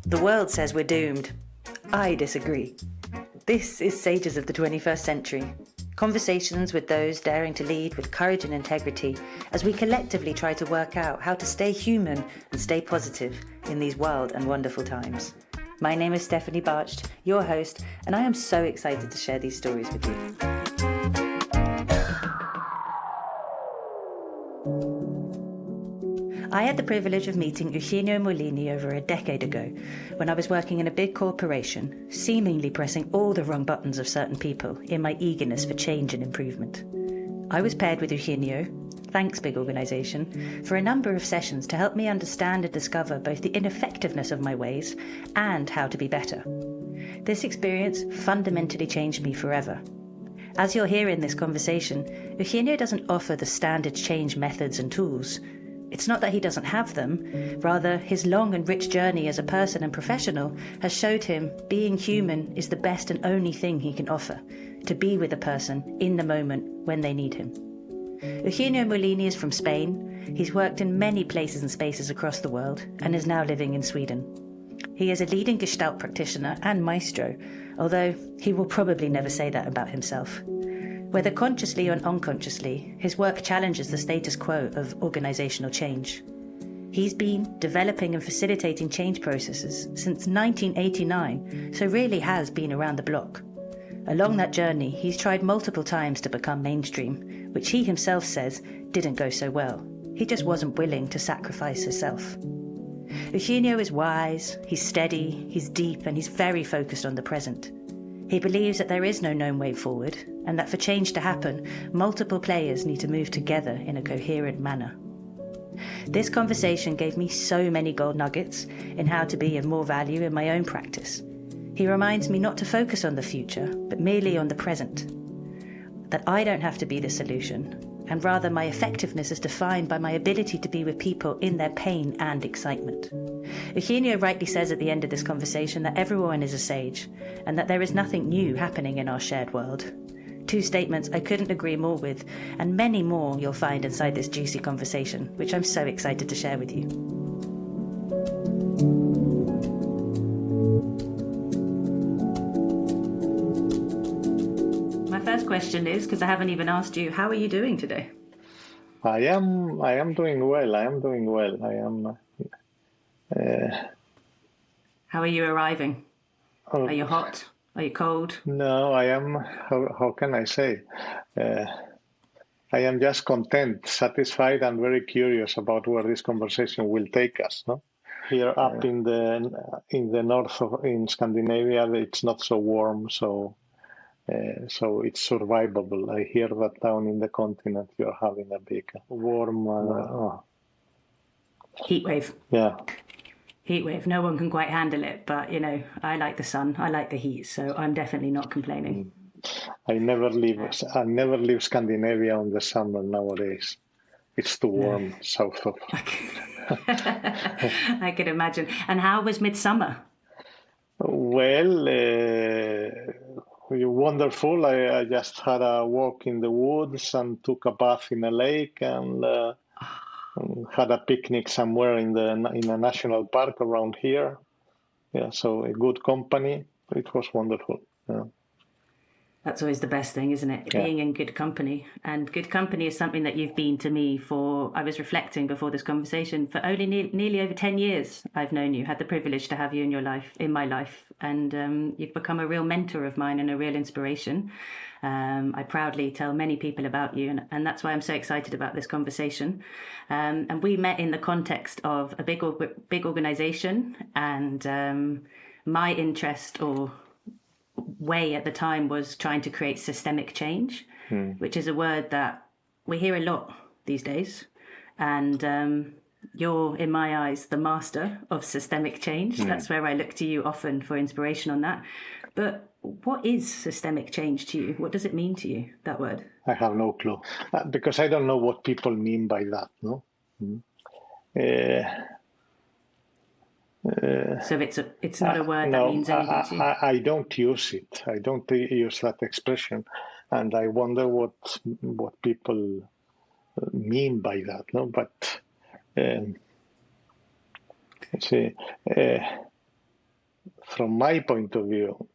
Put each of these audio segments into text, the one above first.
The world says we're doomed. I disagree. This is Sages of the 21st Century. Conversations with those daring to lead with courage and integrity as we collectively try to work out how to stay human and stay positive in these wild and wonderful times. My name is Stephanie Bartscht, your host, and I am so excited to share these stories with you. I had the privilege of meeting Eugenio Moliní over a decade ago when I was working in a big corporation, seemingly pressing all the wrong buttons of certain people in my eagerness for change and improvement. I was paired with Eugenio, thanks big organisation, for a number of sessions to help me understand and discover both the ineffectiveness of my ways and how to be better. This experience fundamentally changed me forever. As you'll hear in this conversation, Eugenio doesn't offer the standard change methods and tools. It's not that he doesn't have them, rather his long and rich journey as a person and professional has showed him being human is the best and only thing he can offer, to be with a person in the moment when they need him. Eugenio Moliní is from Spain. He's worked in many places and spaces across the world and is now living in Sweden. He is a leading Gestalt practitioner and maestro, although he will probably never say that about himself. Whether consciously or unconsciously, his work challenges the status quo of organisational change. He's been developing and facilitating change processes since 1989, so really has been around the block. Along that journey, he's tried multiple times to become mainstream, which he himself says didn't go so well. He just wasn't willing to sacrifice himself. Eugenio is wise, he's steady, he's deep, and he's very focused on the present. He believes that there is no known way forward, and that for change to happen, multiple players need to move together in a coherent manner. This conversation gave me so many gold nuggets in how to be of more value in my own practice. He reminds me not to focus on the future, but merely on the present. That I don't have to be the solution, and rather my effectiveness is defined by my ability to be with people in their pain and excitement. Eugenio rightly says at the end of this conversation that everyone is a sage, and that there is nothing new happening in our shared world. Two statements I couldn't agree more with, and many more you'll find inside this juicy conversation, which I'm so excited to share with you. My first question is, because I haven't even asked you, how are you doing today? I am doing well. How are you arriving? Are you hot? Are you cold? No, I am, how can I say? I am just content, satisfied, and very curious about where this conversation will take us. No? Here up in the north in Scandinavia, it's not so warm, so it's survivable. I hear that down in the continent you're having a big warm heat wave. Yeah. Heat wave. No one can quite handle it, but I like the sun. I like the heat, so I'm definitely not complaining. I never leave Scandinavia in the summer nowadays. It's too warm south of. I can imagine. And how was midsummer? Well, wonderful. I just had a walk in the woods and took a bath in a lake and had a picnic somewhere in a national park around here. Yeah, so a good company. It was wonderful. Yeah. That's always the best thing, isn't it? Yeah. Being in good company. And good company is something that you've been to me for, I was reflecting before this conversation, for only nearly over 10 years I've known you, had the privilege to have you in my life. And you've become a real mentor of mine and a real inspiration. I proudly tell many people about you, and that's why I'm so excited about this conversation. And we met in the context of a big organisation, and my interest or way at the time was trying to create systemic change, which is a word that we hear a lot these days. And you're, in my eyes, the master of systemic change. That's where I look to you often for inspiration on that. But what is systemic change to you? What does it mean to you, that word? I have no clue, because I don't know what people mean by that. No. So it's not a word that means anything to you? I don't use it. I don't use that expression, and I wonder what people mean by that. No, but let's see. from my point of view,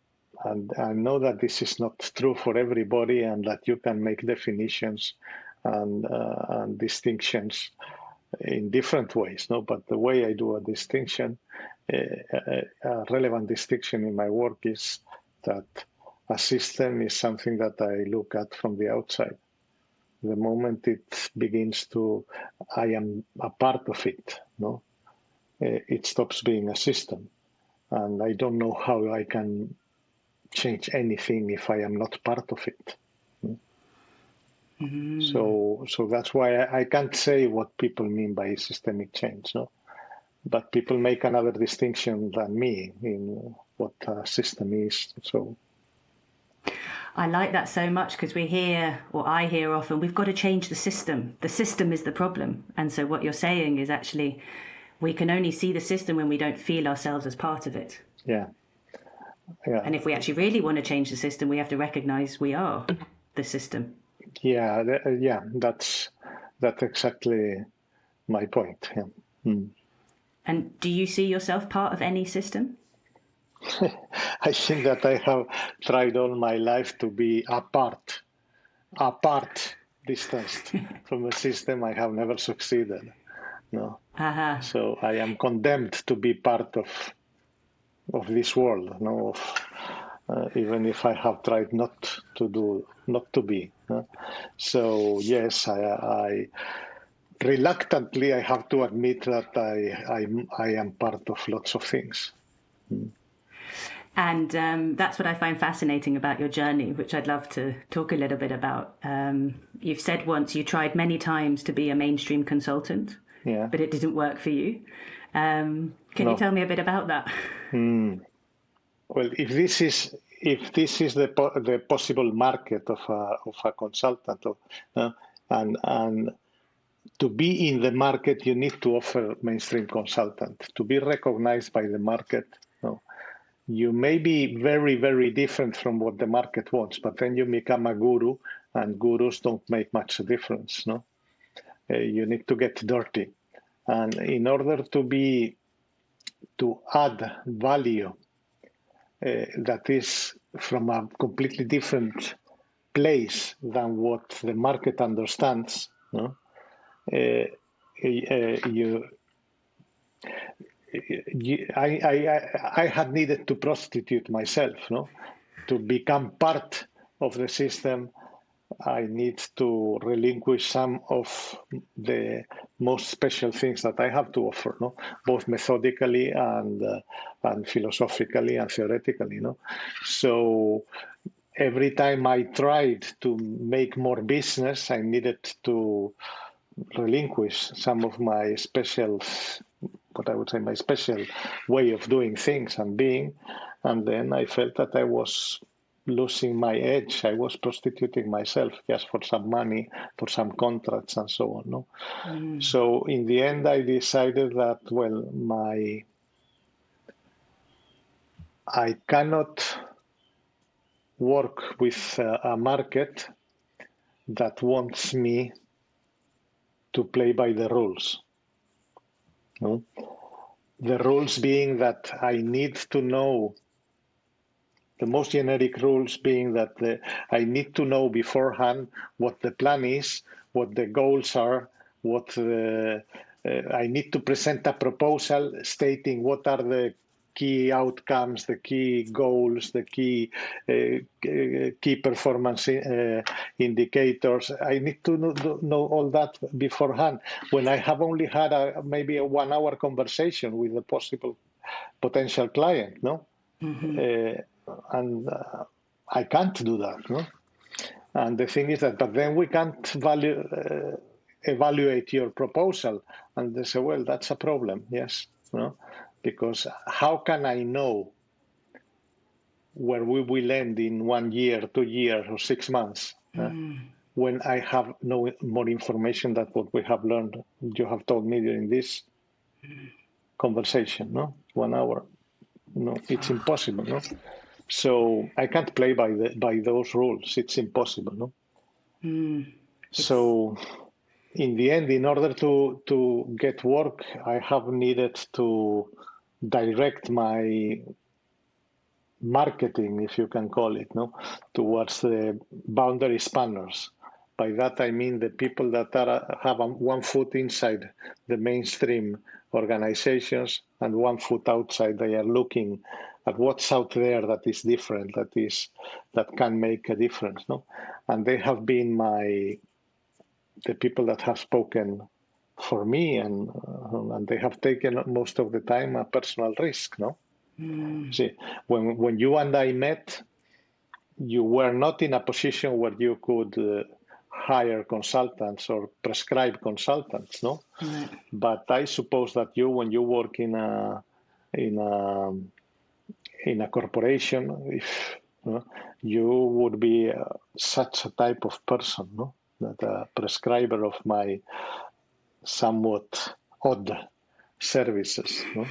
and I know that this is not true for everybody, and that you can make definitions and distinctions in different ways, no? But the way I do a distinction, a relevant distinction in my work, is that a system is something that I look at from the outside. The moment it begins to, I am a part of it, no? It stops being a system. And I don't know how I can change anything if I am not part of it. Mm-hmm. So that's why I can't say what people mean by systemic change, no? But people make another distinction than me in what a system is. So I like that so much, because we hear, or I hear often, we've got to change the system. The system is the problem. And so what you're saying is actually we can only see the system when we don't feel ourselves as part of it. Yeah. Yeah. And if we actually really want to change the system, we have to recognize we are the system. Yeah, that's exactly my point. Yeah. Mm. And do you see yourself part of any system? I think that I have tried all my life to be apart, distanced from a system. I have never succeeded. No. Uh-huh. So I am condemned to be part of this world. No. Even if I have tried not to be. No? So yes, I reluctantly I have to admit that I am part of lots of things. Mm. And that's what I find fascinating about your journey, which I'd love to talk a little bit about. You've said once you tried many times to be a mainstream consultant, yeah, but it didn't work for you. Can you tell me a bit about that? Well, if this is the possible market of a consultant, and to be in the market, you need to offer mainstream consultant to be recognized by the market. No. You may be very, very different from what the market wants, but then you become a guru, and gurus don't make much difference. No, you need to get dirty, and in order to add value that is from a completely different place than what the market understands, no, I had needed to prostitute myself, no, to become part of the system. I need to relinquish some of the most special things that I have to offer, no, both methodically and philosophically and theoretically, no. So every time I tried to make more business, I needed to relinquish some of my special, what I would say, my special way of doing things and being. And then I felt that I was losing my edge. I was prostituting myself just for some money, for some contracts and so on. No? So in the end, I decided that, well, I cannot work with a market that wants me to play by the rules. No? The rules being that I need to know, the most generic rules being that I need to know beforehand what the plan is, what the goals are, I need to present a proposal stating what are the key outcomes, the key goals, the key performance indicators. I need to know all that beforehand. When I have only had maybe a 1 hour conversation with a potential client, no, and I can't do that, no. And the thing is that, but then we can't evaluate your proposal, and they say, well, that's a problem, yes, no. Because how can I know where we will end in 1 year, 2 years, or 6 months when I have no more information than what we have learned? You have told me during this conversation, no, 1 hour. No, it's impossible, no. So I can't play by those rules. It's impossible, no. So in the end, in order to get work, I have needed to direct my marketing, if you can call it, no, towards the boundary spanners. By that I mean the people that have one foot inside the mainstream organizations and one foot outside. They are looking at what's out there that is different, that can make a difference, no? And they have been the people that have spoken for me, and they have taken most of the time a personal risk, no? See, when you and I met, you were not in a position where you could hire consultants or prescribe consultants, no? Right. But I suppose that when you work in a corporation, if you would be such a type of person, no? That a prescriber of my somewhat odd services, no?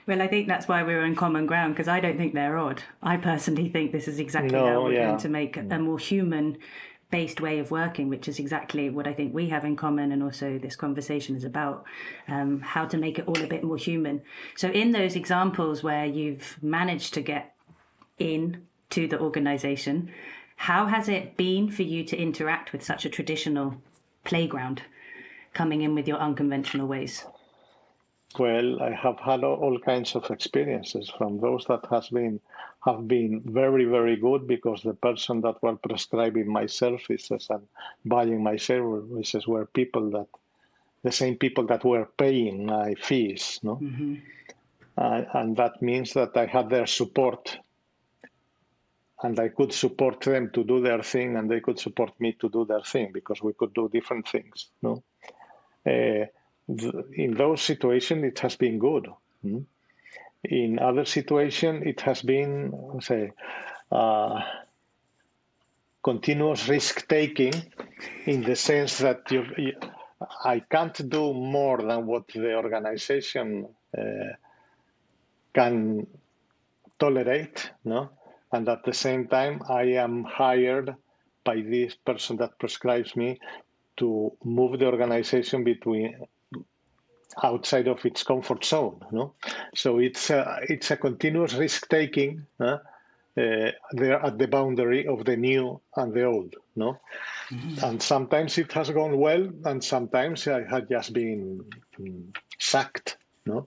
Well, I think that's why we're on common ground, because I don't think they're odd. I personally think this is exactly how we're going to make a more human-based way of working, which is exactly what I think we have in common, and also this conversation is about how to make it all a bit more human. So in those examples where you've managed to get in to the organization, how has it been for you to interact with such a traditional playground, coming in with your unconventional ways? Well, I have had all kinds of experiences, from those that have been very, very good, because the person that were prescribing my services and buying my services were the same people that were paying my fees, no? Mm-hmm. And that means that I had their support, and I could support them to do their thing, and they could support me to do their thing, because we could do different things, no? In those situations, it has been good. In other situations, it has been, continuous risk-taking, in the sense that I can't do more than what the organization can tolerate, no? And at the same time, I am hired by this person that prescribes me to move the organization outside of its comfort zone, no? So it's a continuous risk-taking there at the boundary of the new and the old, no? Mm-hmm. And sometimes it has gone well, and sometimes I had just been sacked, no?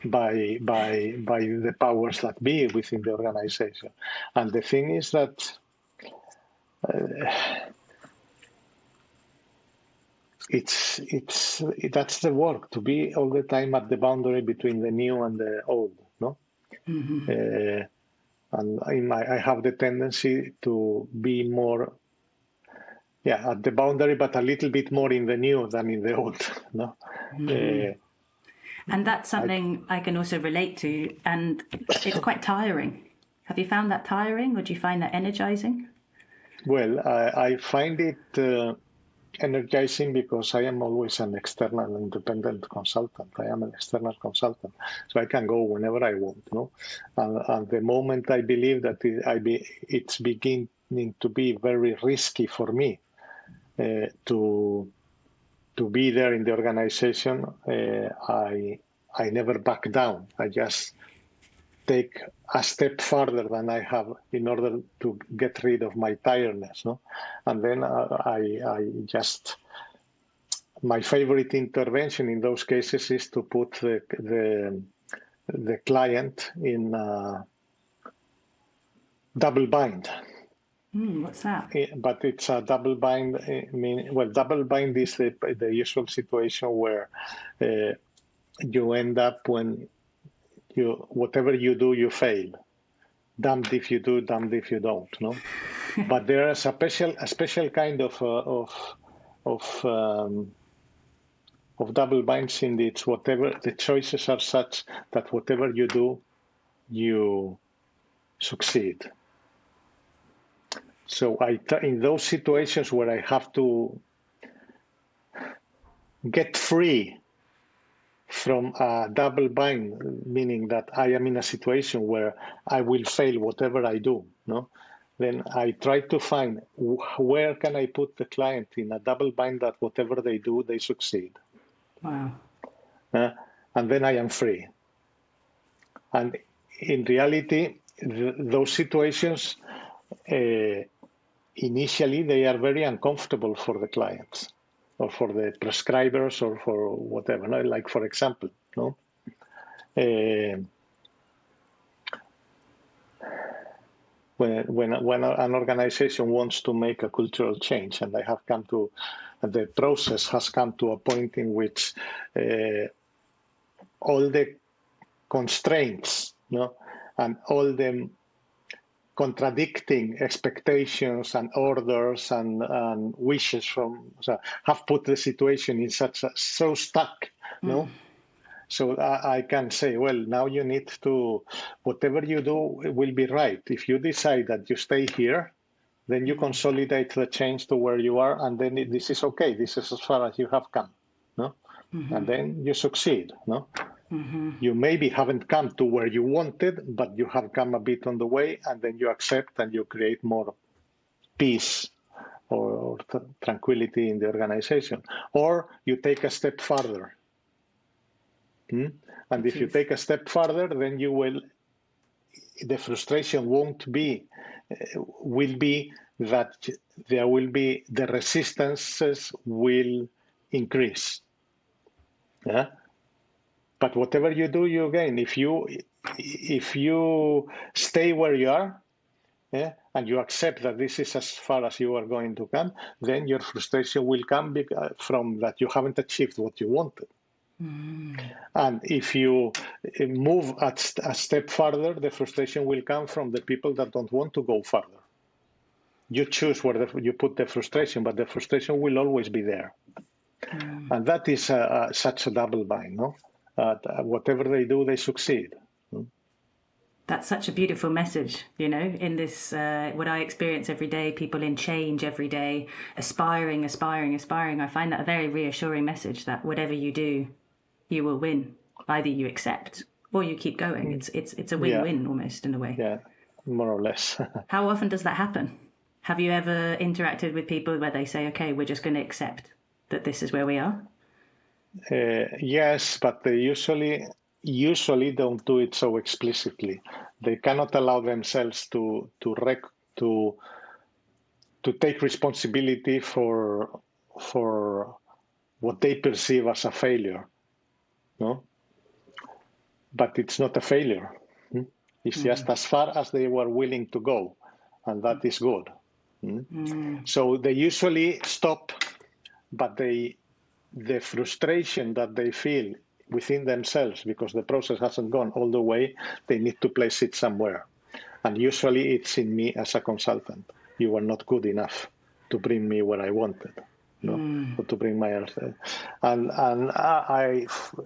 By the powers that be within the organization. And the thing is that that's the work, to be all the time at the boundary between the new and the old, no? Mm-hmm. And I have the tendency to be more, at the boundary, but a little bit more in the new than in the old, no? Mm-hmm. And that's something I can also relate to, and it's quite tiring. Have you found that tiring, or do you find that energizing? Well, I find it energizing, because I am always an external independent consultant. I am an external consultant, so I can go whenever I want, no? And the moment I believe that it's beginning to be very risky for me to be there in the organization, I never back down. I just take a step further than I have in order to get rid of my tiredness, no? And then I just, my favorite intervention in those cases is to put the client in double bind. What's that? But it's a double bind. Double bind is the usual situation where you end up when whatever you do, you fail. Damned if you do, damned if you don't, no? But there is a special kind of double binds in it's whatever the choices are such that whatever you do, you succeed. So in those situations where I have to get free from a double bind, meaning that I am in a situation where I will fail whatever I do, no? Then I try to find where can I put the client in a double bind that whatever they do, they succeed. Wow. And then I am free. And in reality, those situations, initially, they are very uncomfortable for the clients or for the prescribers or for whatever. No? Like, for example, no? When an organization wants to make a cultural change, and the process has come to a point in which all the constraints, no, and all the contradicting expectations and orders and wishes have put the situation in so stuck, no. So I can say, well, now you need to, whatever you do will be right. If you decide that you stay here, then you consolidate the change to where you are, and then this is okay. This is as far as you have come, no? And then you succeed, no? You maybe haven't come to where you wanted, but you have come a bit on the way, and then you accept and you create more peace or tranquility in the organization. Or you take a step further. And if you take a step further, then the frustration will be that the resistances will increase. Yeah. But whatever you do, you gain. If you stay where you are, and you accept that this is as far as you are going to come, then your frustration will come from that you haven't achieved what you wanted. And if you move a step further, the frustration will come from the people that don't want to go further. You choose where you put the frustration, but the frustration will always be there. And that is such a double bind, no? Whatever they do, they succeed. That's such a beautiful message, in this, what I experience every day, people in change every day, aspiring. I find that a very reassuring message that whatever you do, you will win. Either you accept or you keep going. It's a win-win almost in a way. Yeah, more or less. How often does that happen? Have you ever interacted with people where they say, okay, we're just going to accept that this is where we are? Yes, but they usually don't do it so explicitly. They cannot allow themselves to take responsibility for what they perceive as a failure. No, but it's not a failure. It's just as far as they were willing to go, and that is good. So they usually stop, but the frustration that they feel within themselves because the process hasn't gone all the way, they need to place it somewhere. And usually it's in me as a consultant. You were not good enough to bring me where I wanted. Or to bring my and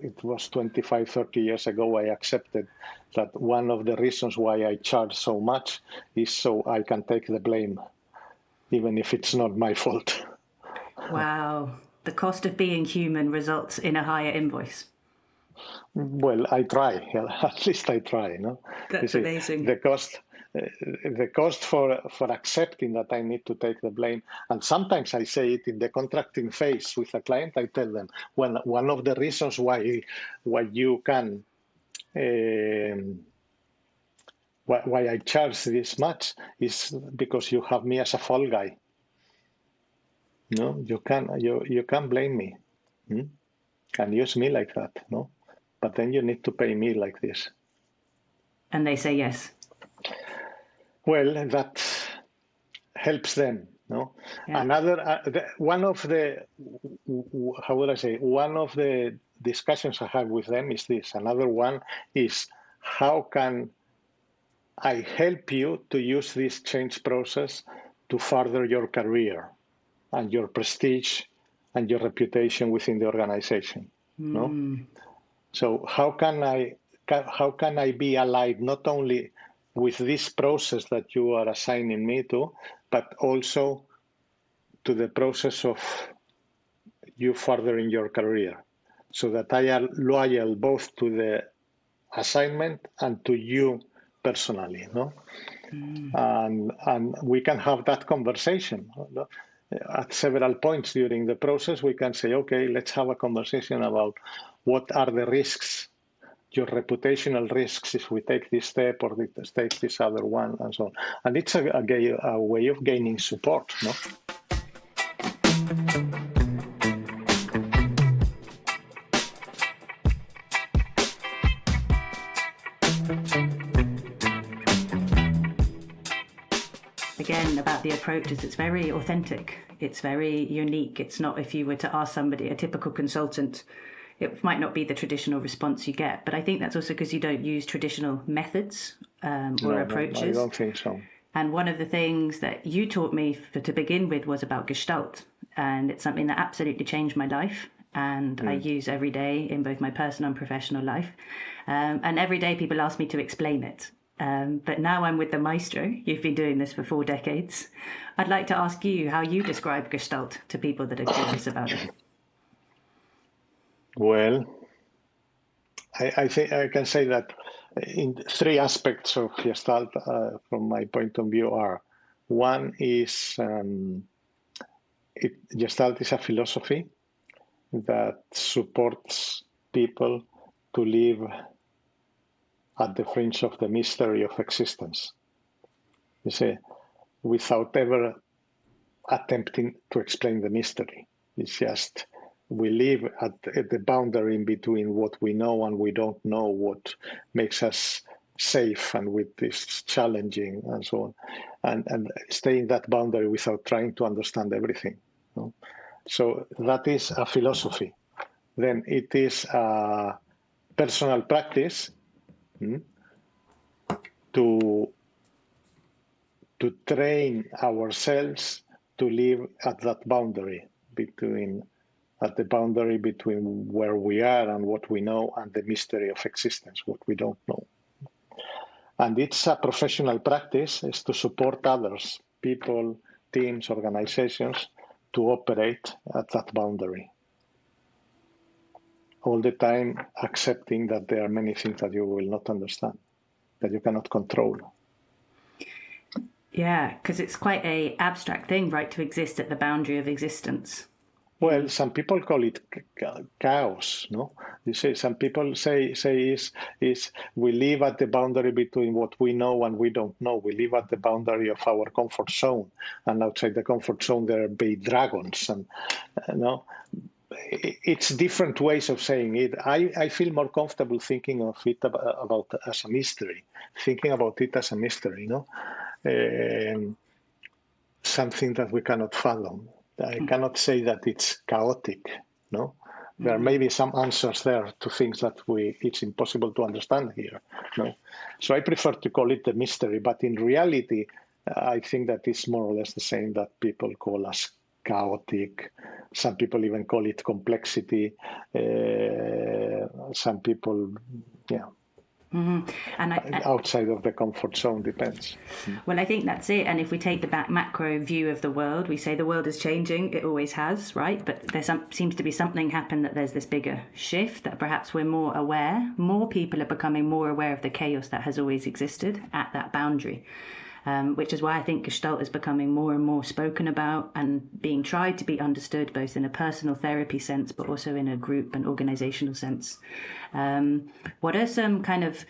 it was 25, 30 years ago, I accepted that one of the reasons why I charge so much is so I can take the blame, even if it's not my fault. Wow. The cost of being human results in a higher invoice. Well, I try. At least I try. No, that's amazing. The cost for accepting that I need to take the blame, and sometimes I say it in the contracting phase with a client. I tell them, well, one of the reasons why you can why I charge this much is because you have me as a fall guy. No, you can blame me and use me like that. No. But then you need to pay me like this. And they say yes. Well, that helps them, no? Yeah. One of the discussions I have with them is this. Another one is, how can I help you to use this change process to further your career and your prestige and your reputation within the organization, no? So how can I be allied not only with this process that you are assigning me to, but also to the process of you furthering your career, so that I am loyal both to the assignment and to you personally, no? And we can have that conversation. No? At several points during the process, we can say, okay, let's have a conversation about what are the risks your reputational risks if we take this step or take this other one, and so on. And it's a way of gaining support, no? Again, about the approaches, it's very authentic. It's very unique. It's not, if you were to ask somebody, a typical consultant, it might not be the traditional response you get. But I think that's also because you don't use traditional methods or approaches. No, I don't think so. And one of the things that you taught me to begin with was about Gestalt. And it's something that absolutely changed my life. And I use every day in both my personal and professional life. And every day people ask me to explain it. But now I'm with the maestro. You've been doing this for 4 decades. I'd like to ask you how you describe Gestalt to people that are curious about it. Well, I think I can say that in 3 aspects of Gestalt, from my point of view, are: one is Gestalt is a philosophy that supports people to live at the fringe of the mystery of existence. You see, without ever attempting to explain the mystery. It's just we live at the boundary in between what we know and we don't know, what makes us safe and what is challenging and so on. And stay in that boundary without trying to understand everything. You know? So that is a philosophy. Then it is a personal practice to train ourselves to live at that boundary between where we are and what we know and the mystery of existence, what we don't know. And it's a professional practice is to support others, people, teams, organizations, to operate at that boundary. All the time accepting that there are many things that you will not understand, that you cannot control. Yeah, because it's quite an abstract thing, right, to exist at the boundary of existence. Well, some people call it chaos, no? You say some people say is we live at the boundary between what we know and we don't know. We live at the boundary of our comfort zone, and outside the comfort zone there be dragons, and no. It's different ways of saying it. I feel more comfortable thinking of it about as a mystery, thinking about it as a mystery, you know, something that we cannot fathom. I cannot say that it's chaotic, no? There may be some answers there to things that it's impossible to understand here, no? So I prefer to call it the mystery, but in reality, I think that it's more or less the same that people call us chaotic. Some people even call it complexity. Some people, yeah. Mm-hmm. And outside of the comfort zone, depends. Well, I think that's it. And if we take the macro view of the world, we say the world is changing. It always has, right? But there seems to be something happen, that there's this bigger shift, that perhaps we're more aware. More people are becoming more aware of the chaos that has always existed at that boundary. Which is why I think Gestalt is becoming more and more spoken about and being tried to be understood, both in a personal therapy sense, but also in a group and organizational sense. What are some kind of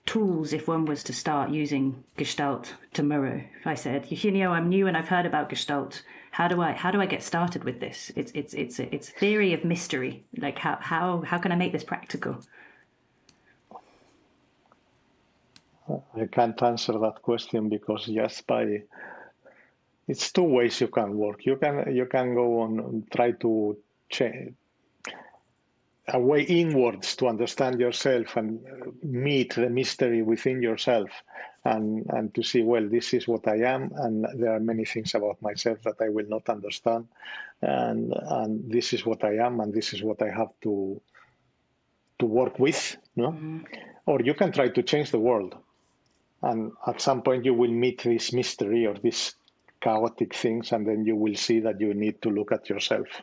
tools if one was to start using Gestalt tomorrow? If I said, Eugenio, I'm new and I've heard about Gestalt. How do I get started with this? It's theory of mystery. Like how can I make this practical? I can't answer that question because it's 2 ways you can work. You can go on and try to change a way inwards to understand yourself and meet the mystery within yourself, and to see, well, this is what I am, and there are many things about myself that I will not understand, and this is what I am, and this is what I have to work with, no? Or you can try to change the world. And at some point you will meet this mystery or these chaotic things, and then you will see that you need to look at yourself.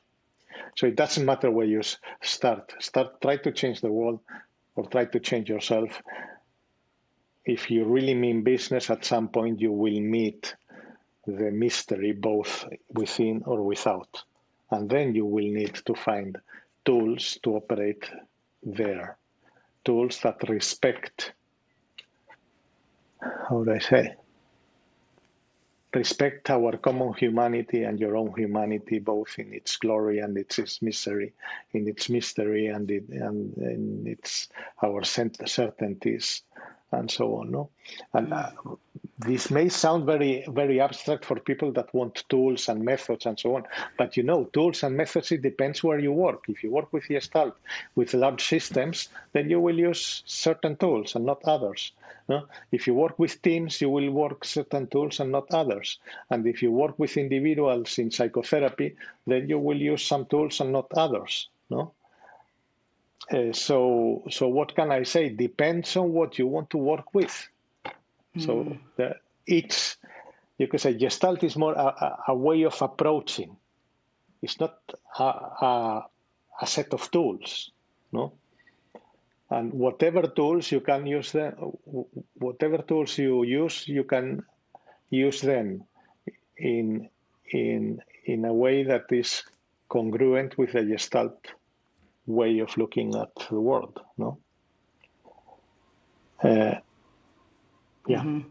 So it doesn't matter where you start. Try to change the world or try to change yourself. If you really mean business, at some point you will meet the mystery both within or without. And then you will need to find tools to operate there. tools that respect, how would I say, respect our common humanity and your own humanity, both in its glory and its mystery, and in its our certainties, and so on. No, and this may sound very, very abstract for people that want tools and methods and so on. But tools and methods, it depends where you work. If you work with Gestalt, with large systems, then you will use certain tools and not others. No? If you work with teams, you will work certain tools and not others. And if you work with individuals in psychotherapy, then you will use some tools and not others. No. So what can I say? Depends on what you want to work with. So you could say Gestalt is more a way of approaching. It's not a set of tools, no? And whatever tools you can use them, whatever tools you use, you can use them in a way that is congruent with the Gestalt way of looking at the world, no?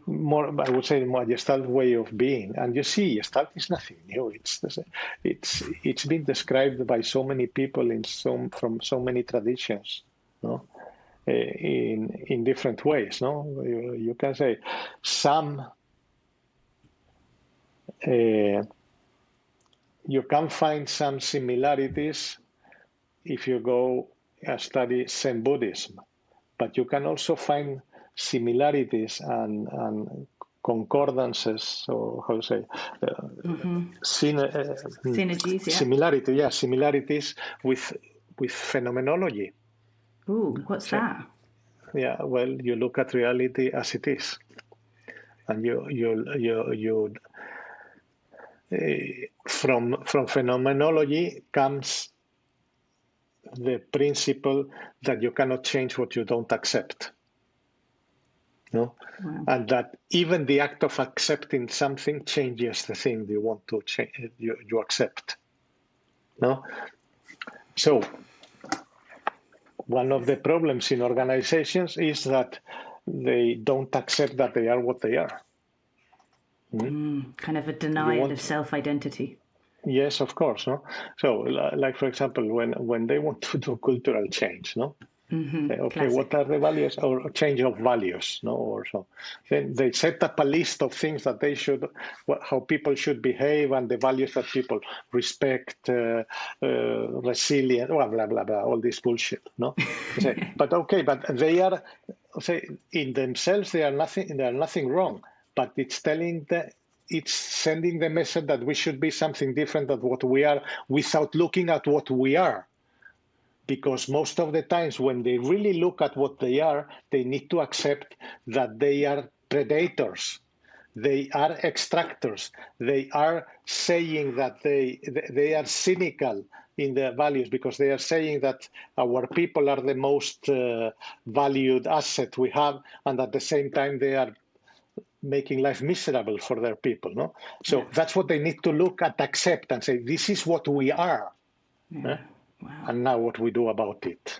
More, I would say, more Gestalt way of being. And you see, Gestalt is nothing new. It's been described by so many people from so many traditions, no? In different ways, no? You can say some. You can find some similarities if you go and study Zen Buddhism, but you can also find similarities and concordances, or how to say, synergies, similarities with phenomenology. Ooh, what's that? Yeah, well, you look at reality as it is, and you from phenomenology comes the principle that you cannot change what you don't accept. No, wow. And that even the act of accepting something changes the thing you want to change. You accept. No, so one of the problems in organizations is that they don't accept that they are what they are. Kind of a denial of self-identity. Yes, of course. No, so like for example, when they want to do cultural change, no. Okay, classic. What are the values or change of values, no, or so? Then they set up a list of things that they should, how people should behave, and the values that people respect, resilient, blah blah blah blah, all this bullshit, no. But they are, in themselves they are nothing wrong, but it's sending the message that we should be something different than what we are, without looking at what we are. Because most of the times when they really look at what they are, they need to accept that they are predators, they are extractors, they are saying that they are cynical in their values, because they are saying that our people are the most valued asset we have, and at the same time they are making life miserable for their people. No, so that's what they need to look at, accept, and say, this is what we are. Wow. And now what we do about it,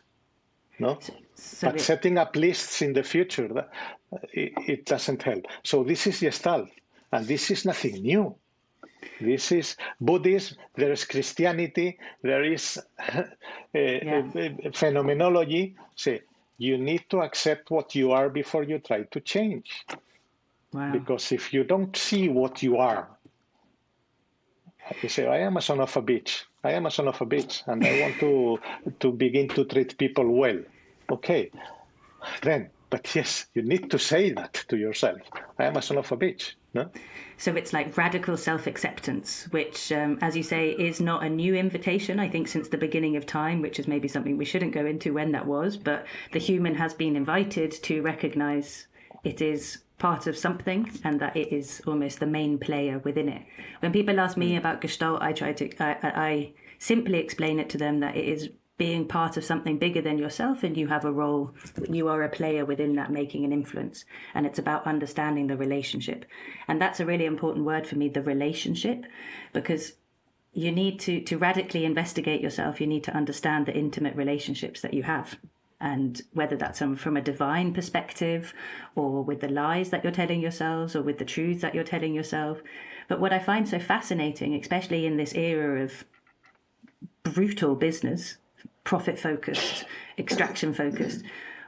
no? But setting up lists in the future, it doesn't help. So this is Gestalt, and this is nothing new. This is Buddhism, there is Christianity, there is phenomenology. You need to accept what you are before you try to change. Wow. Because if you don't see what you are, you say, I am a son of a bitch. I am a son of a bitch, and I want to begin to treat people well. Okay, then, but yes, you need to say that to yourself. I am a son of a bitch. No? So it's like radical self-acceptance, which, as you say, is not a new invitation, I think, since the beginning of time, which is maybe something we shouldn't go into when that was, but the human has been invited to recognize it is part of something, and that it is almost the main player within it. When people ask me about Gestalt, I simply explain it to them that it is being part of something bigger than yourself, and you have a role, you are a player within that, making an influence, and it's about understanding the relationship. And that's a really important word for me, the relationship, because you need to radically investigate yourself. You need to understand the intimate relationships that you have. And whether that's from a divine perspective, or with the lies that you're telling yourselves, or with the truths that you're telling yourself. But what I find so fascinating, especially in this era of brutal business, profit-focused, extraction-focused,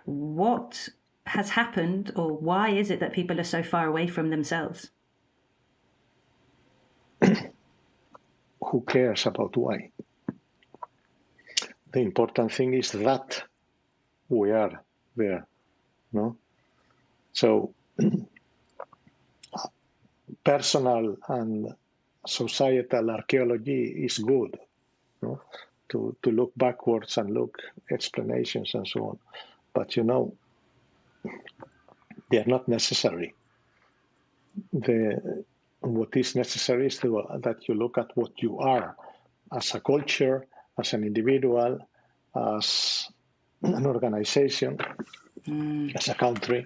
what has happened, or why is it that people are so far away from themselves? Who cares about why? The important thing is that we are there, no? So personal and societal archaeology is good, no? To look backwards and look explanations and so on. But they are not necessary. What is necessary is that you look at what you are as a culture, as an individual, as an organization, as a country.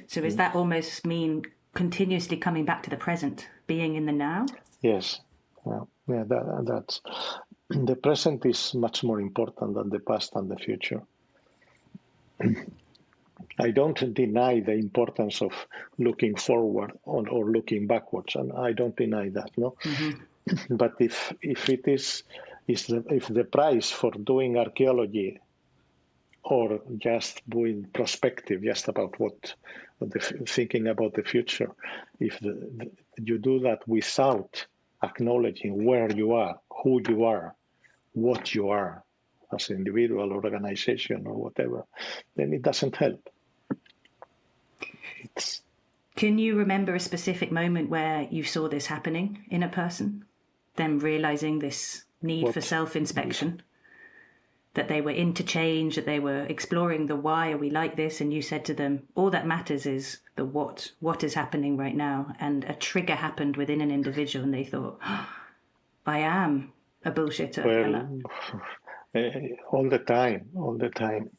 So does that almost mean continuously coming back to the present, being in the now? Yes. That's the present is much more important than the past and the future. I don't deny the importance of looking forward or looking backwards, and I don't deny that, no. Mm-hmm. But if it is if the price for doing archaeology or just doing prospective, just about thinking about the future, if you do that without acknowledging where you are, who you are, what you are as an individual, organization, or whatever, then it doesn't help. Can you remember a specific moment where you saw this happening in a person, them realizing this need for self-inspection, that they were into change, that they were exploring the why are we like this, and you said to them, all that matters is the what is happening right now, and a trigger happened within an individual and they thought, oh, I am a bullshitter. Well, all the time.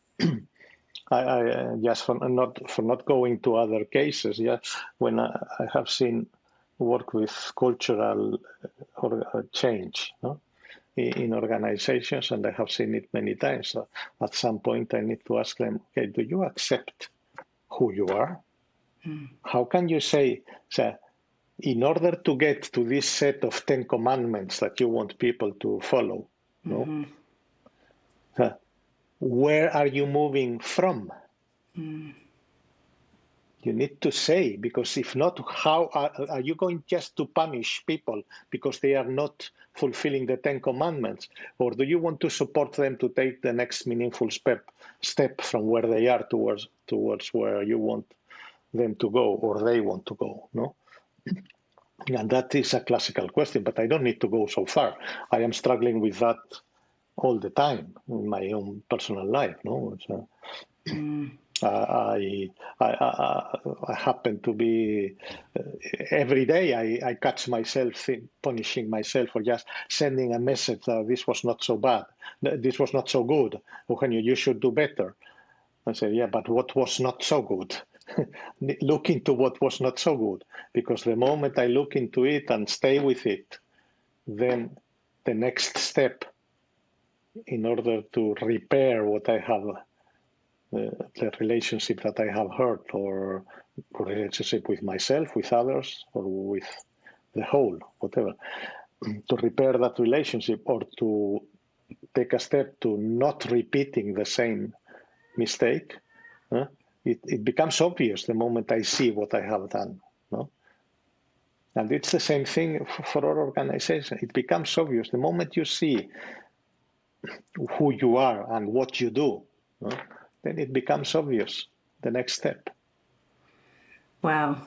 I just for not going to other cases. Yeah, when I have seen work with cultural change, no? In organizations, and I have seen it many times. So at some point, I need to ask them, okay, do you accept who you are? How can you say, in order to get to this set of 10 commandments that you want people to follow, no? Where are you moving from? You need to say, because if not, how are you going just to punish people because they are not fulfilling the 10 commandments? Or do you want to support them to take the next meaningful step from where they are towards where you want them to go, or they want to go, no? And that is a classical question, but I don't need to go so far. I am struggling with that all the time in my own personal life, no? I happen to be every day I catch myself punishing myself for just sending a message that this was not so bad, this was not so good, Eugenio, you should do better. I say, yeah, but what was not so good? Look into what was not so good, because the moment I look into it and stay with it, then the next step in order to repair what I have, the relationship that I have hurt, or relationship with myself, with others, or with the whole, whatever, to repair that relationship or to take a step to not repeating the same mistake, it becomes obvious the moment I see what I have done. No? And it's the same thing for our organization. It becomes obvious the moment you see who you are and what you do, no? Then it becomes obvious, the next step. Wow.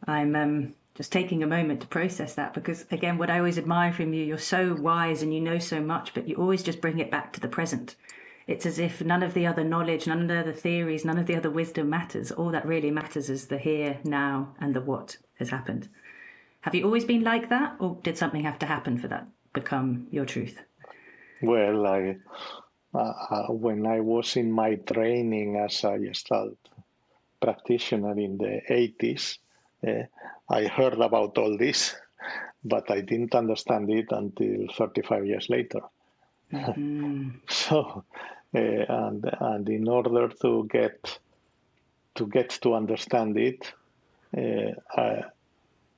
I'm just taking a moment to process that, because, again, what I always admire from you, you're so wise and you know so much, but you always just bring it back to the present. It's as if none of the other knowledge, none of the other theories, none of the other wisdom matters. All that really matters is the here, now, and the what has happened. Have you always been like that, or did something have to happen for that become your truth? Well, when I was in my training as a Gestalt practitioner in the 80s, I heard about all this, but I didn't understand it until 35 years later. Mm-hmm. So and in order to get to understand it,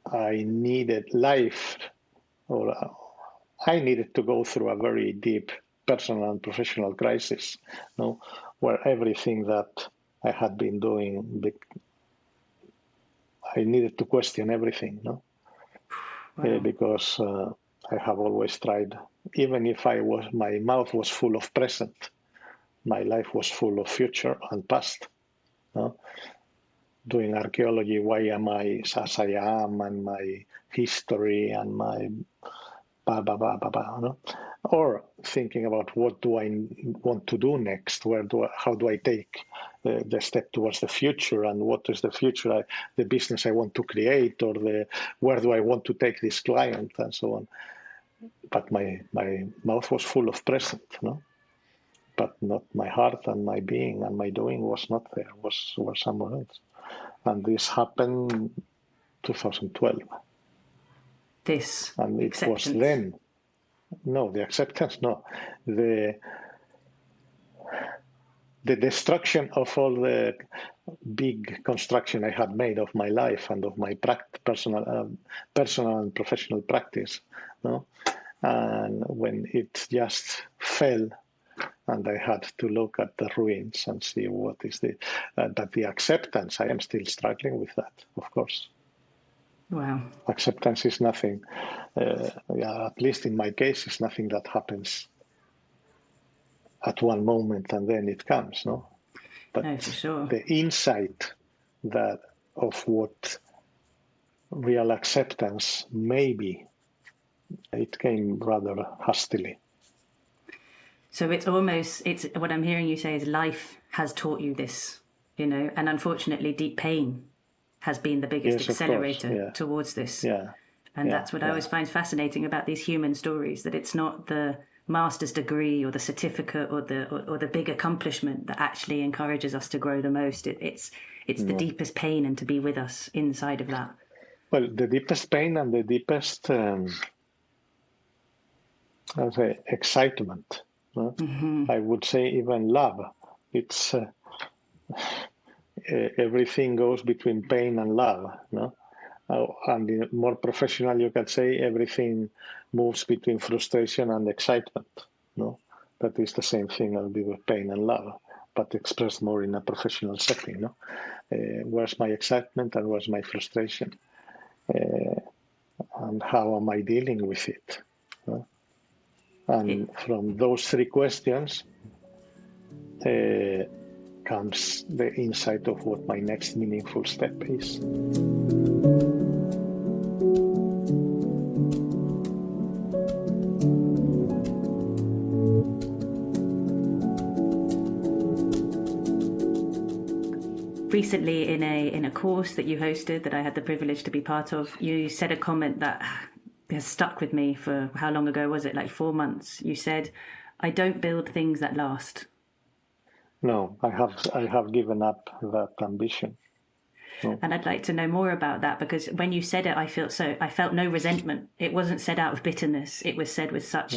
I needed life, or I needed to go through a very deep personal and professional crisis, where everything that I had been doing, I needed to question everything, Wow. Because I have always tried, even if my mouth was full of present, my life was full of future and past. Doing archaeology, why am I as I am, and my history and my or thinking about what do I want to do next, how do I take the step towards the future, and what is the future, the business I want to create, or where do I want to take this client, and so on. But my mouth was full of present, but not my heart and my being and my doing was not there, was somewhere else. And this happened 2012. This and it acceptance. was then. No, the acceptance, no. The destruction of all the big construction I had made of my life and of my personal and professional practice, and when it just fell, and I had to look at the ruins and see what is but the acceptance, I am still struggling with that, of course. Wow. Acceptance is nothing, at least in my case, is nothing that happens at one moment and then it comes, no? But no, for sure. The insight of what real acceptance may be, it came rather hastily. So it's what I'm hearing you say is life has taught you this, and unfortunately deep pain has been the biggest accelerator towards this. Yeah. And that's what I always find fascinating about these human stories, that it's not the master's degree or the certificate or the big accomplishment that actually encourages us to grow the most. It's the deepest pain, and to be with us inside of that. Well, the deepest pain and the deepest excitement. I would say even love. It's everything goes between pain and love, and more professional, you can say everything moves between frustration and excitement. That is the same thing, I'll be with pain and love, but expressed more in a professional setting. Where's my excitement and where's my frustration, and how am I dealing with it? And from those three questions comes the insight of what my next meaningful step is. Recently, in a course that you hosted that I had the privilege to be part of, you said a comment that has stuck with me for, how long ago was it? Like 4 months. You said, "I don't build things that last." No, I have given up that ambition. No. And I'd like to know more about that, because when you said it, I felt no resentment. It wasn't said out of bitterness. It was said with such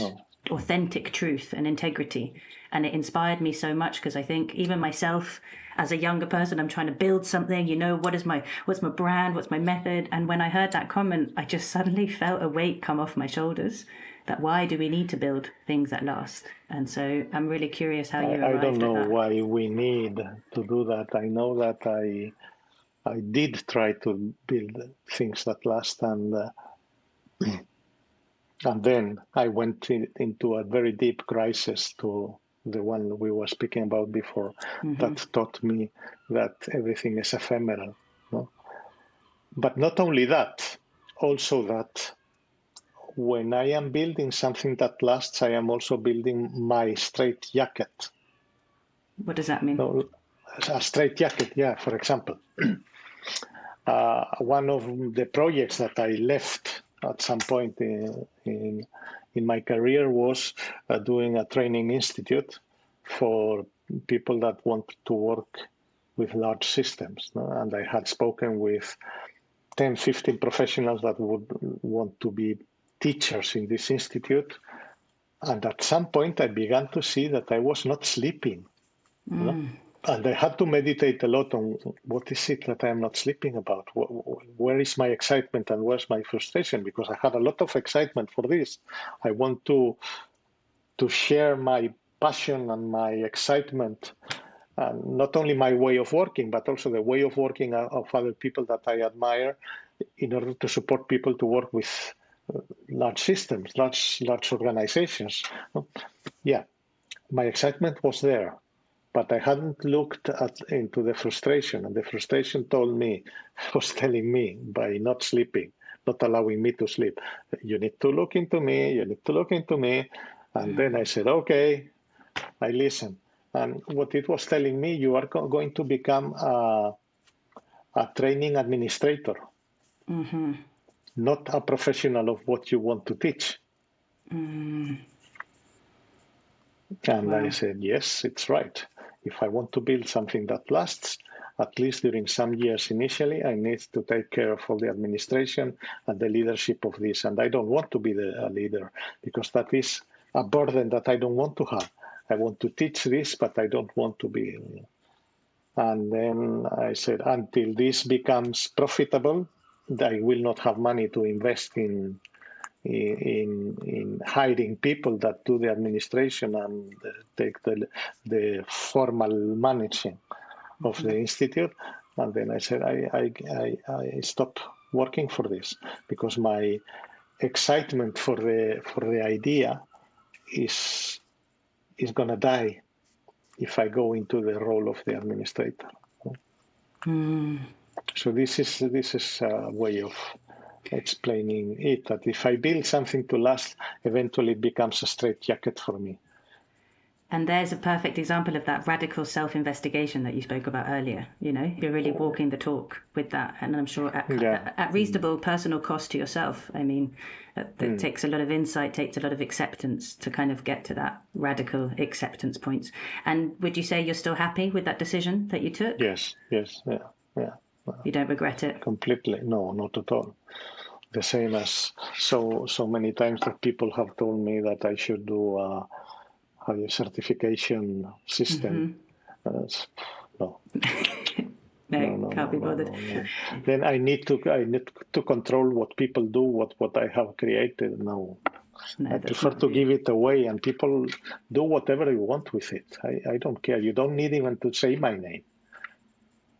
authentic truth and integrity. And it inspired me so much, because I think even myself, as a younger person, I'm trying to build something, what's my brand, what's my method? And when I heard that comment, I just suddenly felt a weight come off my shoulders, that why do we need to build things that last? And so I'm really curious how you arrived at that. I don't know why we need to do that. I know that I did try to build things that last, and then I went into a very deep crisis, to the one we were speaking about before, that taught me that everything is ephemeral. But not only that, also that when I am building something that lasts, I am also building my straitjacket. What does that mean? A straitjacket, for example. One of the projects that I left at some point in my career was doing a training institute for people that want to work with large systems. And I had spoken with 10, 15 professionals that would want to be teachers in this institute. And at some point, I began to see that I was not sleeping. You know? And I had to meditate a lot on what is it that I'm not sleeping about? Where is my excitement and where's my frustration? Because I had a lot of excitement for this. I want to share my passion and my excitement, and not only my way of working, but also the way of working of other people that I admire, in order to support people to work with large systems, large organizations. Yeah, my excitement was there, but I hadn't looked into the frustration, and the frustration was telling me, by not sleeping, not allowing me to sleep, you need to look into me, and then I said, okay, I listened. And what it was telling me, you are going to become a training administrator, not a professional of what you want to teach. And I said, yes, it's right. If I want to build something that lasts, at least during some years initially, I need to take care of all the administration and the leadership of this. And I don't want to be a leader, because that is a burden that I don't want to have. I want to teach this, but I don't want to be. And then I said, until this becomes profitable, I will not have money to invest in hiring people that do the administration and take the formal managing of the institute. And then I said, I stopped working for this, because my excitement for the idea is going to die if I go into the role of the administrator. So this is a way of explaining it, that if I build something to last, eventually it becomes a straitjacket for me. And there's a perfect example of that radical self-investigation that you spoke about earlier. You know, you're really walking the talk with that. And I'm sure at reasonable personal cost to yourself. I mean, it takes a lot of insight, takes a lot of acceptance to kind of get to that radical acceptance point. And would you say you're still happy with that decision that you took? Yes, yeah. You don't regret it? Completely. No, not at all. The same as so many times that people have told me that I should do a certification system. No. No, can't be bothered. No. Then I need to control what people do, what I have created. No, I prefer to give it away, and people do whatever they want with it. I don't care. You don't need even to say my name.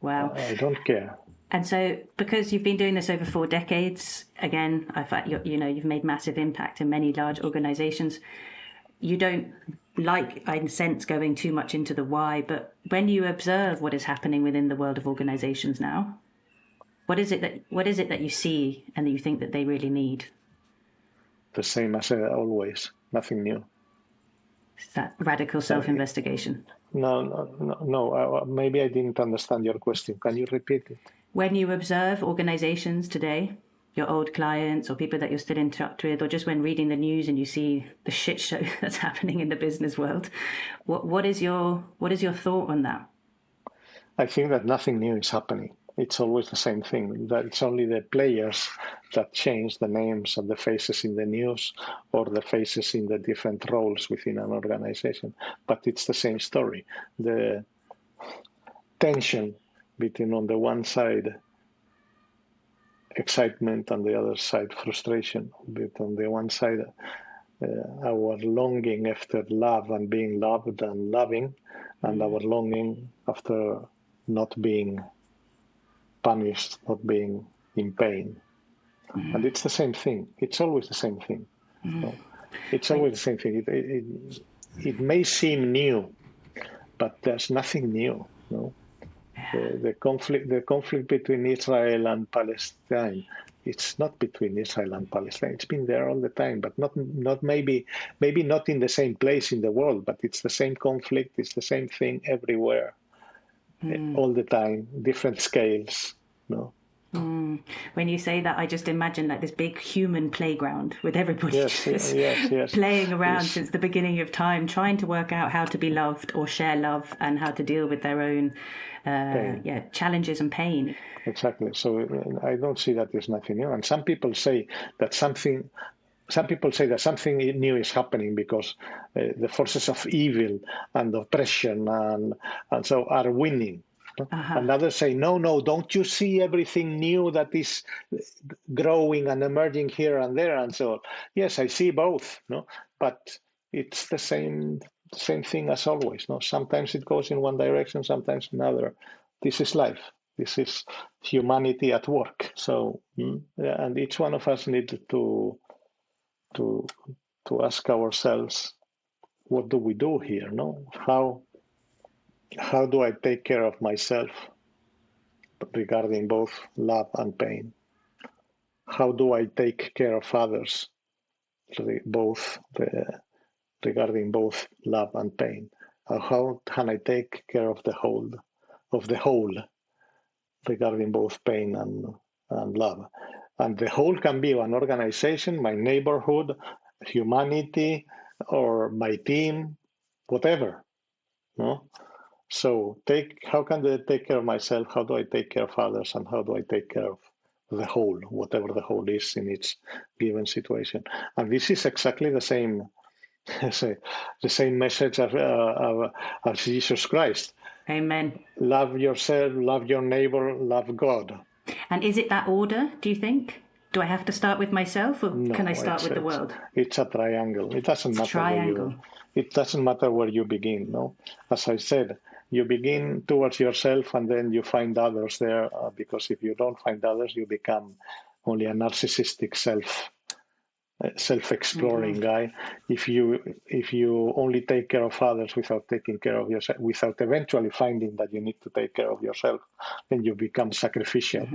Wow. I don't care. And so, because you've been doing this over 4 decades, again, I find you've made massive impact in many large organizations. You don't like, I sense, going too much into the why, but when you observe what is happening within the world of organizations now, what is it that you see and that you think that they really need? The same as always, nothing new. Is that radical self-investigation? No. Maybe I didn't understand your question. Can you repeat it? When you observe organizations today, your old clients or people that you're still in touch with, or just when reading the news and you see the shit show that's happening in the business world, what is your thought on that? I think that nothing new is happening. It's always the same thing. That it's only the players that change the names and the faces in the news, or the faces in the different roles within an organization. But it's the same story. The tension between, on the one side, excitement, and the other side, frustration. But on the one side, our longing after love and being loved and loving, and our longing after not being punished, not being in pain. And it's the same thing. It's always the same thing. So it's always the same thing. It may seem new, but there's nothing new. The conflict between Israel and Palestine, it's not between Israel and Palestine. It's been there all the time, but not maybe not in the same place in the world, but it's the same conflict. It's the same thing everywhere, all the time, different scales. When you say that, I just imagine like this big human playground with everybody yes. playing around since the beginning of time, trying to work out how to be loved or share love and how to deal with their own challenges and pain. Exactly. So I don't see that there's nothing new. And some people say that something some people say that something new is happening because the forces of evil and oppression and so are winning. And others say, no, don't you see everything new that is growing and emerging here and there? And so, yes, I see both, no? But it's the same thing as always, no? Sometimes it goes in one direction, sometimes another. This is life. This is humanity at work. So, and each one of us needs to ask ourselves, what do we do here, no? How do I take care of myself regarding both love and pain? How do I take care of others regarding both love and pain? How can I take care of the whole regarding both pain and love? And the whole can be an organization, my neighborhood, humanity, or my team, whatever. No? So how can I take care of myself? How do I take care of others? And how do I take care of the whole, whatever the whole is in each given situation? And this is exactly the same message as Jesus Christ. Amen. Love yourself, love your neighbor, love God. And is it that order, do you think? Do I have to start with myself, or can I start with the world? It's a triangle. It doesn't matter it doesn't matter where you begin, no? As I said, you begin towards yourself and then you find others there, because if you don't find others, you become only a narcissistic self-exploring guy. If you only take care of others without taking care of yourself, without eventually finding that you need to take care of yourself, then you become sacrificial.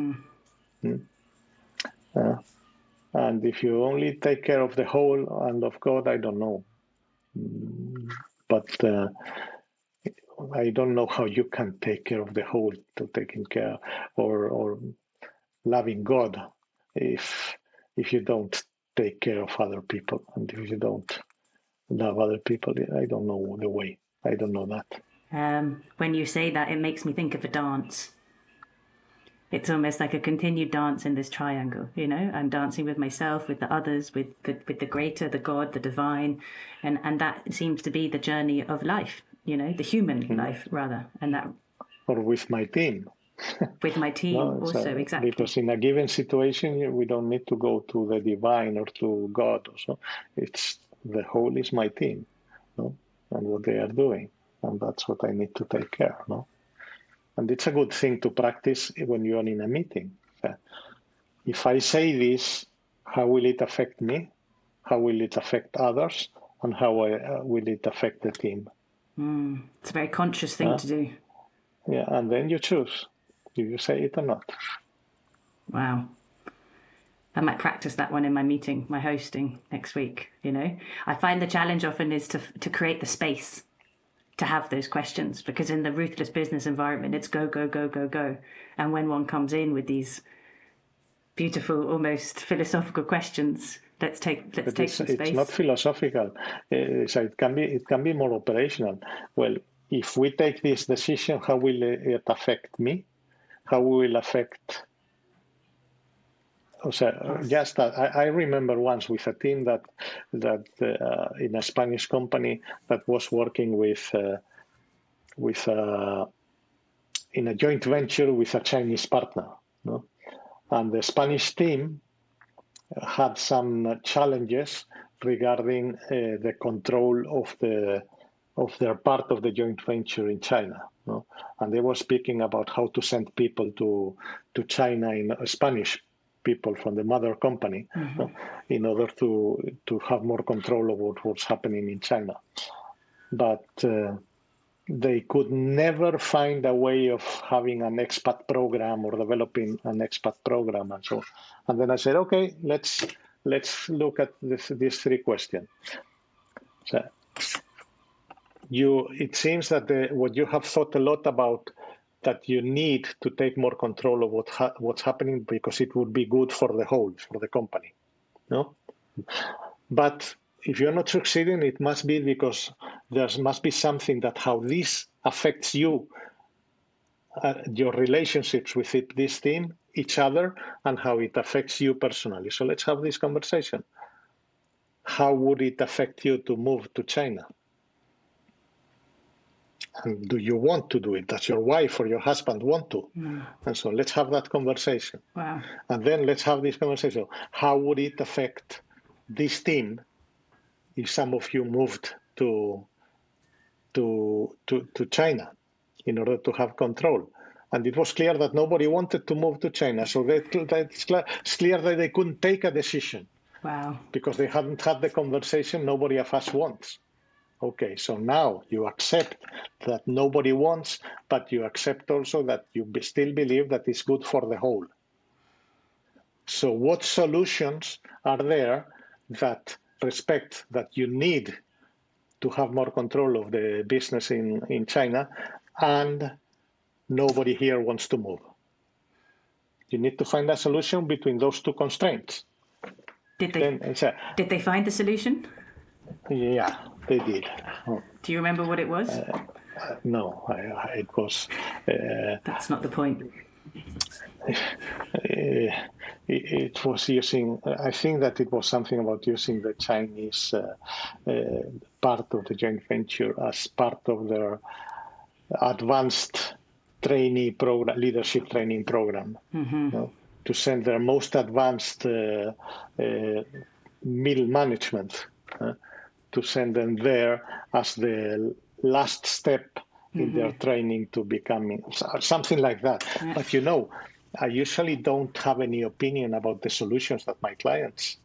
And if you only take care of the whole and of God, I don't know. But I don't know how you can take care of the whole to taking care or loving God if you don't take care of other people, and if you don't love other people. I don't know the way. I don't know that. When you say that, it makes me think of a dance. It's almost like a continued dance in this triangle, you know. I'm dancing with myself, with the others, with the greater, the God, the divine, and that seems to be the journey of life, you know, the human life rather, and that. Or with my team. With my team, no, also, exactly. Because in a given situation, we don't need to go to the divine or to God. Or so it's the whole is my team, no, and what they are doing, and that's what I need to take care, no. And it's a good thing to practice when you're in a meeting. If I say this, how will it affect me? How will it affect others? And how will it affect the team? It's a very conscious thing to do. Yeah, and then you choose if you say it or not. Wow. I might practice that one in my meeting, my hosting next week, you know. I find the challenge often is to create the space to have those questions, because in the ruthless business environment, it's go, go, go, go, go. And when one comes in with these beautiful, almost philosophical questions, let's take some space. It's not philosophical. It can be more operational. Well, if we take this decision, how will it affect me? How will it affect? Just I remember once with a team that in a Spanish company that was working in a joint venture with a Chinese partner, no? And the Spanish team had some challenges regarding the control of their part of the joint venture in China, no? And they were speaking about how to send people to China in Spanish people from the mother company, no? In order to have more control over what was happening in China. But they could never find a way of having an expat program or developing an expat program and so on. And then I said, okay, let's look at these three questions. So it seems that what you have thought a lot about, that you need to take more control of what's happening because it would be good for the whole, for the company, no? But if you're not succeeding, it must be because there must be something that how this affects you, your relationships with this team, each other, and how it affects you personally. So let's have this conversation. how would it affect you to move to China? And do you want to do it? Does your wife or your husband want to? And so let's have that conversation. Wow. And then let's have this conversation. How would it affect this team if some of you moved to China in order to have control? And it was clear that nobody wanted to move to China. So it's clear that they couldn't take a decision. Wow. Because they hadn't had the conversation nobody of us wants. Okay, so now you accept that nobody wants, but you accept also that you still believe that it's good for the whole. So what solutions are there that respect that you need to have more control of the business in China, and nobody here wants to move? You need to find a solution between those two constraints. Did they find the solution? Yeah, they did. Do you remember what it was? No, it was... That's not the point. It was using... I think that it was something about using the Chinese part of the joint venture as part of their advanced trainee program, leadership training program, to send their most advanced middle management, to send them there as the last step in their training to becoming something like that. Yeah. But you know, I usually don't have any opinion about the solutions that my clients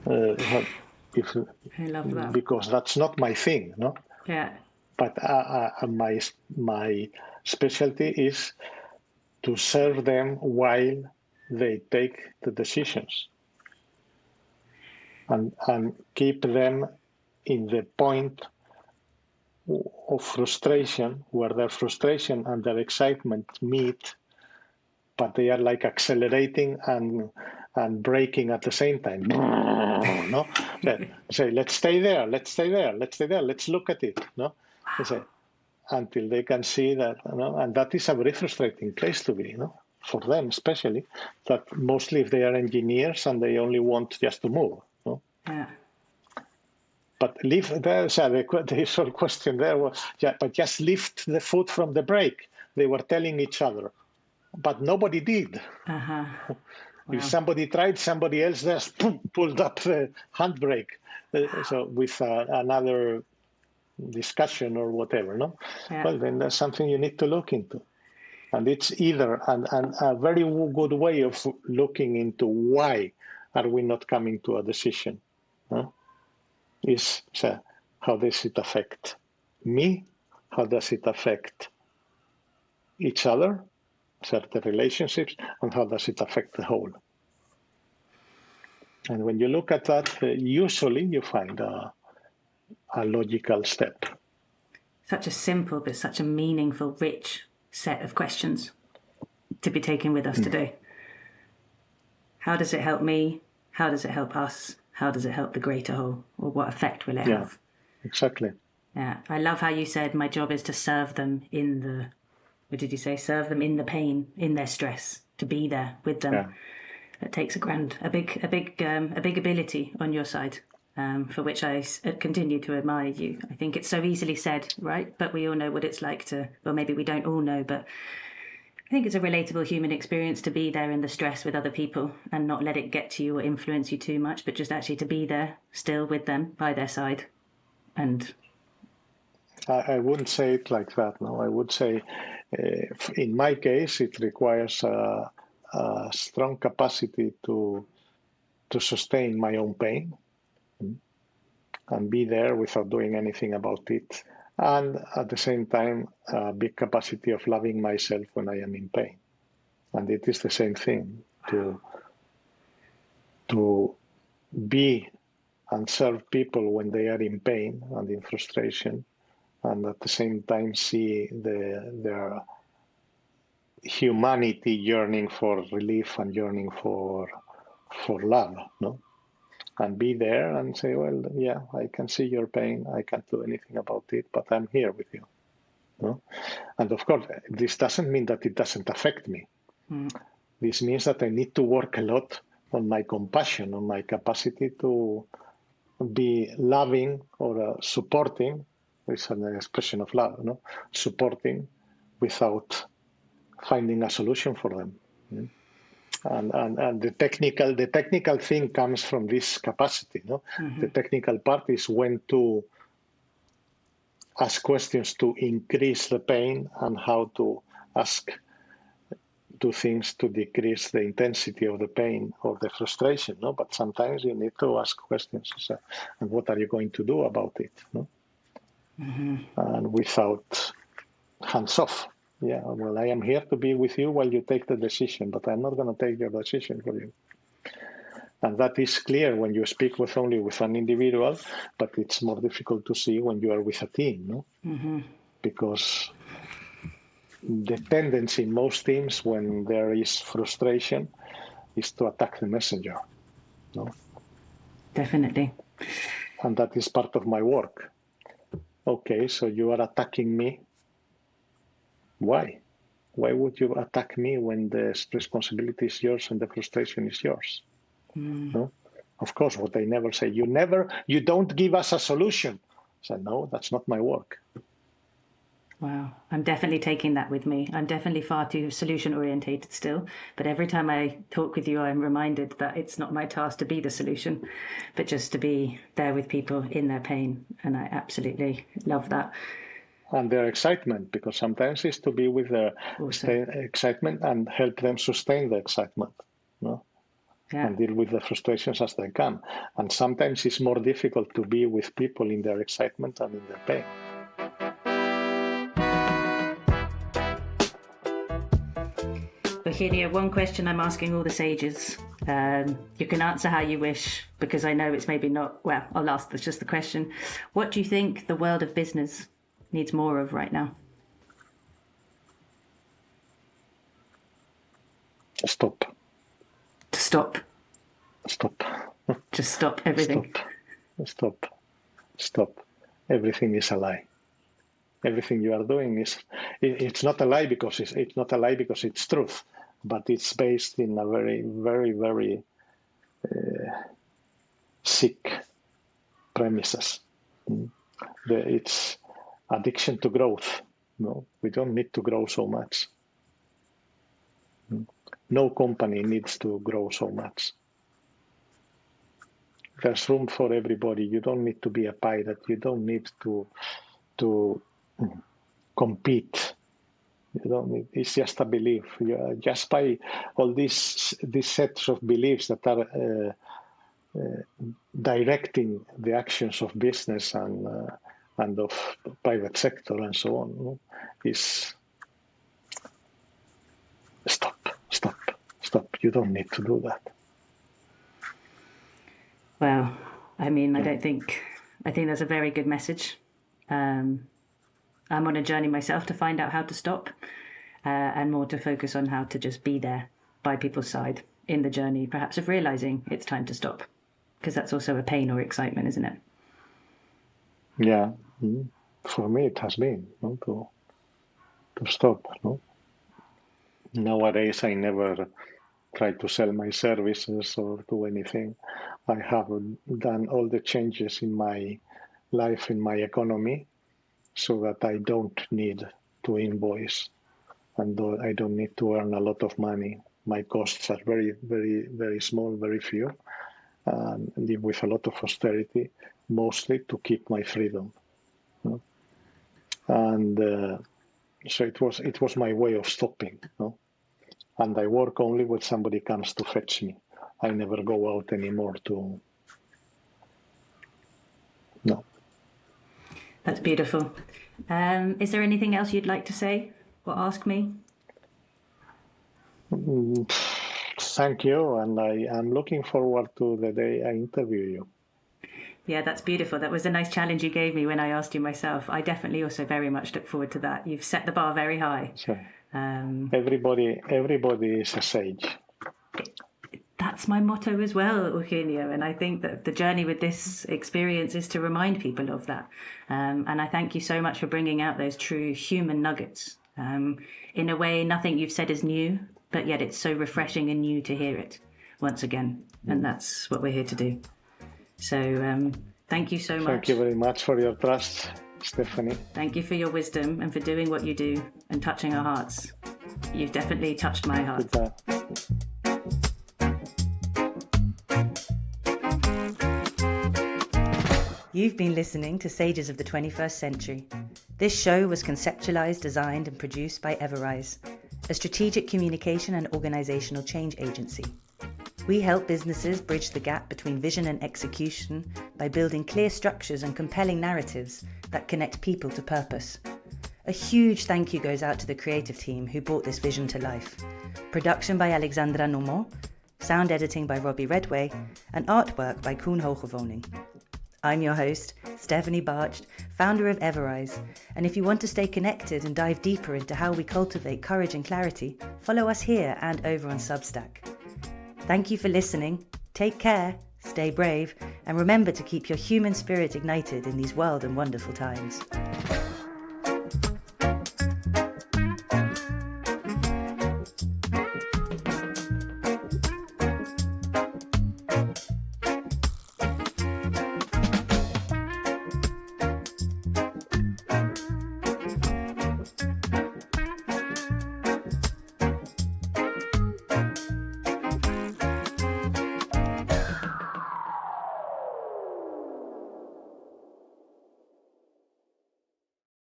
have. I love that. Because that's not my thing, no? Yeah. But my specialty is to serve them while they take the decisions. And keep them in the point of frustration where their frustration and their excitement meet, but they are like accelerating and braking at the same time. No, say let's stay there, let's stay there, let's stay there, let's look at it. No, say, until they can see that. And that is a very frustrating place to be. For them especially, that mostly if they are engineers and they only want just to move. Yeah. But the sort of question there was, but just lift the foot from the brake. They were telling each other, but nobody did. Wow. If somebody tried, somebody else just pulled up the handbrake. So with another discussion or whatever, no? Yeah. Well, then that's something you need to look into. And it's either a very good way of looking into why are we not coming to a decision. Is how does it affect me? How does it affect each other, certain relationships, and how does it affect the whole? And when you look at that, usually you find a logical step. Such a simple but such a meaningful, rich set of questions to be taken with us today. How does it help me? How does it help us? How does it help the greater whole? Or what effect will it have? Exactly. Yeah. I love how you said my job is to serve them in the, what did you say? Serve them in the pain, in their stress, to be there with them. Yeah. It takes a big ability on your side, for which I continue to admire you. I think it's so easily said, right? But we all know what it's like to, well, maybe we don't all know, but I think it's a relatable human experience to be there in the stress with other people and not let it get to you or influence you too much, but just actually to be there still with them by their side. And I wouldn't say it like that. No, I would say, in my case, it requires a strong capacity to sustain my own pain and be there without doing anything about it. And at the same time, a big capacity of loving myself when I am in pain. And it is the same thing, to be and serve people when they are in pain and in frustration, and at the same time see their humanity yearning for relief and yearning for love, no? And be there and say, well, yeah, I can see your pain. I can't do anything about it, but I'm here with you. No? And of course, this doesn't mean that it doesn't affect me. This means that I need to work a lot on my compassion, on my capacity to be loving or supporting. It's an expression of love, no? Supporting without finding a solution for them. And the technical thing comes from this capacity. No, the technical part is when to ask questions to increase the pain and how to do things to decrease the intensity of the pain or the frustration. No, but sometimes you need to ask questions. So, and what are you going to do about it? No, and without hands off. Yeah, well, I am here to be with you while you take the decision, but I'm not going to take your decision for you. And that is clear when you speak only with an individual, but it's more difficult to see when you are with a team, no? Because the tendency in most teams when there is frustration is to attack the messenger, no? Definitely. And that is part of my work. Okay, so you are attacking me. Why? Why would you attack me when the responsibility is yours and the frustration is yours? No? Of course, what they never say, you don't give us a solution. I said, no, that's not my work. Wow, I'm definitely taking that with me. I'm definitely far too solution orientated still. But every time I talk with you, I'm reminded that it's not my task to be the solution, but just to be there with people in their pain. And I absolutely love that. And their excitement, because sometimes it's to be with their excitement and help them sustain the excitement, no? Yeah. And deal with the frustrations as they can. And sometimes it's more difficult to be with people in their excitement and in their pain. Eugenio, one question I'm asking all the sages. You can answer how you wish, because I know it's maybe not, well, I'll ask just the question. What do you think the world of business needs more of right now? Stop. Stop. Stop. Just stop everything. Stop. Everything is a lie. Everything you are doing it's not a lie because it's not a lie because it's truth, but it's based in a very, very, very sick premises. It's addiction to growth. No, we don't need to grow so much. No company needs to grow so much. There's room for everybody. You don't need to be a pirate. You don't need to compete. You don't need. It's just a belief. Just by all these sets of beliefs that are directing the actions of business and of private sector and so on, is stop. You don't need to do that. Well, I mean, I think that's a very good message. I'm on a journey myself to find out how to stop and more to focus on how to just be there by people's side in the journey, perhaps of realizing it's time to stop, because that's also a pain or excitement, isn't it? Yeah. For me, it has been to stop. No? Nowadays, I never try to sell my services or do anything. I have done all the changes in my life, in my economy, so that I don't need to invoice and I don't need to earn a lot of money. My costs are very, very, very small, very few, and live with a lot of austerity, mostly to keep my freedom. And so it was my way of stopping. And I work only when somebody comes to fetch me. I never go out anymore to... No. That's beautiful. Is there anything else you'd like to say or ask me? Thank you, and I am looking forward to the day I interview you. Yeah, that's beautiful. That was a nice challenge you gave me when I asked you myself. I definitely also very much look forward to that. You've set the bar very high. Sure. Everybody is a sage. That's my motto as well, Eugenio, and I think that the journey with this experience is to remind people of that. And I thank you so much for bringing out those true human nuggets. In a way, nothing you've said is new, but yet it's so refreshing and new to hear it. once again. And that's what we're here to do. So thank you so much. Thank you very much for your trust, Stephanie. Thank you for your wisdom and for doing what you do and touching our hearts. You've definitely touched my heart. You've been listening to Sages of the 21st Century. This show was conceptualized, designed and produced by Everise, a strategic communication and organisational change agency. We help businesses bridge the gap between vision and execution by building clear structures and compelling narratives that connect people to purpose. A huge thank you goes out to the creative team who brought this vision to life. Production by Alexandra Nomont, sound editing by Robbie Redway, and artwork by Koen Hogewoning. I'm your host, Stephanie Bartscht, founder of Everise, and if you want to stay connected and dive deeper into how we cultivate courage and clarity, follow us here and over on Substack. Thank you for listening, take care, stay brave, and remember to keep your human spirit ignited in these wild and wonderful times.